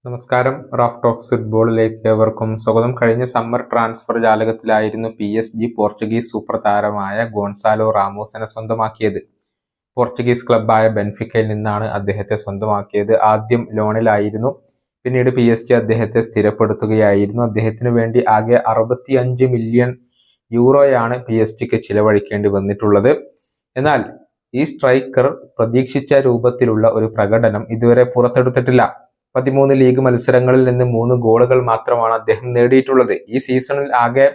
നമസ്കാരം. Raf talks ഫുട്ബോളിലേക്ക് ഏവർക്കും സ്വാഗതം. കഴിഞ്ഞ സമ്മർ ട്രാൻസ്ഫർ ജാലകത്തിലായിരുന്നു PSG പോർച്ചുഗീസ് സൂപ്പർ താരമായ ഗോൺസാലോ റാമോസിനെ സ്വന്തമാക്കിയത്. പോർച്ചുഗീസ് ക്ലബ്ബായ ബെൻഫിക്കയിൽ നിന്നാണ് അദ്ദേഹത്തെ സ്വന്തമാക്കിയത്. ആദ്യം ലോണിലായിരുന്നു, പിന്നീട് PSG അദ്ദേഹത്തെ സ്ഥിരപ്പെടുത്തുകയായിരുന്നു. അദ്ദേഹത്തിന് വേണ്ടി ആകെ 65 മില്യൺ യൂറോയാണ് PSG ചിലവഴിക്കേണ്ടി വന്നിട്ടുള്ളത്. എന്നാൽ ഈ സ്ട്രൈക്കർ പ്രതീക്ഷിച്ച രൂപത്തിലുള്ള ഒരു പ്രകടനം ഇതുവരെ പുറത്തെടുത്തിട്ടില്ല. 13 ലീഗ് മത്സരങ്ങളിൽ നിന്ന് 3 ഗോളുകൾ മാത്രമാണ് അദ്ദേഹം നേടിയിട്ടുള്ളത്. ഈ സീസണിൽ ആകെ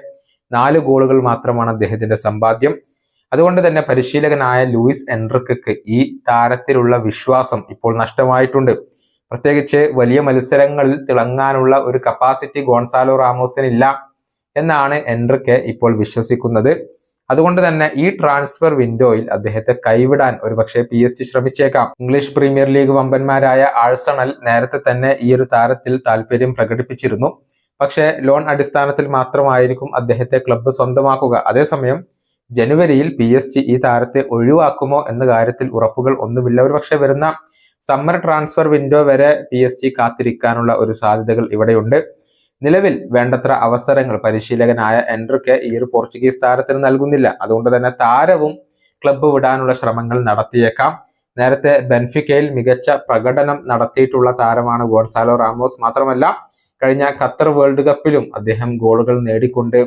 4 ഗോളുകൾ മാത്രമാണ് അദ്ദേഹത്തിന്റെ സമ്പാദ്യം. അതുകൊണ്ട് തന്നെ പരിശീലകനായ ലൂയിസ് എൻറിക്കയ്ക്ക് ഈ താരത്തിലുള്ള വിശ്വാസം ഇപ്പോൾ നഷ്ടമായിട്ടുണ്ട്. പ്രത്യേകിച്ച് വലിയ മത്സരങ്ങളിൽ തിളങ്ങാനുള്ള ഒരു കപ്പാസിറ്റി ഗോൺസാലോ റാമോസിനില്ല എന്നാണ് എൻറിക്ക ഇപ്പോൾ വിശ്വസിക്കുന്നത്. അതുകൊണ്ട് തന്നെ ഈ ട്രാൻസ്ഫർ വിൻഡോയിൽ അദ്ദേഹത്തെ കൈവിടാൻ ഒരുപക്ഷെ PSG ശ്രമിച്ചേക്കാം. ഇംഗ്ലീഷ് പ്രീമിയർ ലീഗ് വമ്പന്മാരായ ആഴ്സണൽ നേരത്തെ തന്നെ ഈ ഒരു താരത്തിൽ താല്പര്യം പ്രകടിപ്പിച്ചിരുന്നു. പക്ഷേ ലോൺ അടിസ്ഥാനത്തിൽ മാത്രമായിരിക്കും അദ്ദേഹത്തെ ക്ലബ്ബ് സ്വന്തമാക്കുക. അതേസമയം ജനുവരിയിൽ PSG ഈ താരത്തെ ഒഴിവാക്കുമോ എന്ന കാര്യത്തിൽ ഉറപ്പുകൾ ഒന്നുമില്ല. ഒരുപക്ഷെ വരുന്ന സമ്മർ ട്രാൻസ്ഫർ വിൻഡോ വരെ PSG കാത്തിരിക്കാനുള്ള ഒരു സാധ്യതകൾ ഇവിടെയുണ്ട്. നിലവിൽ വേണ്ടത്ര അവസരങ്ങൾ പരിശീലകനായ എൻറിക്ക ഈ ഒരു പോർച്ചുഗീസ് താരത്തിന് നൽകുന്നില്ല. അതുകൊണ്ട് തന്നെ താരവും ക്ലബ്ബ് വിടാനുള്ള ശ്രമങ്ങൾ നടത്തിയേക്കാം. നേരത്തെ ബെൻഫിക്കയിൽ മികച്ച പ്രകടനം നടത്തിയിട്ടുള്ള താരമാണ് ഗോൺസാലോ റാമോസ്. മാത്രമല്ല കഴിഞ്ഞ ഖത്തർ വേൾഡ് കപ്പിലും അദ്ദേഹം ഗോളുകൾ നേടിക്കൊണ്ട്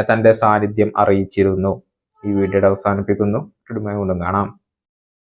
തന്റെ സാന്നിധ്യം അറിയിച്ചിരുന്നു. ഈ വീഡിയോയുടെ അവസാനിപ്പിക്കുന്നു. കാണാം.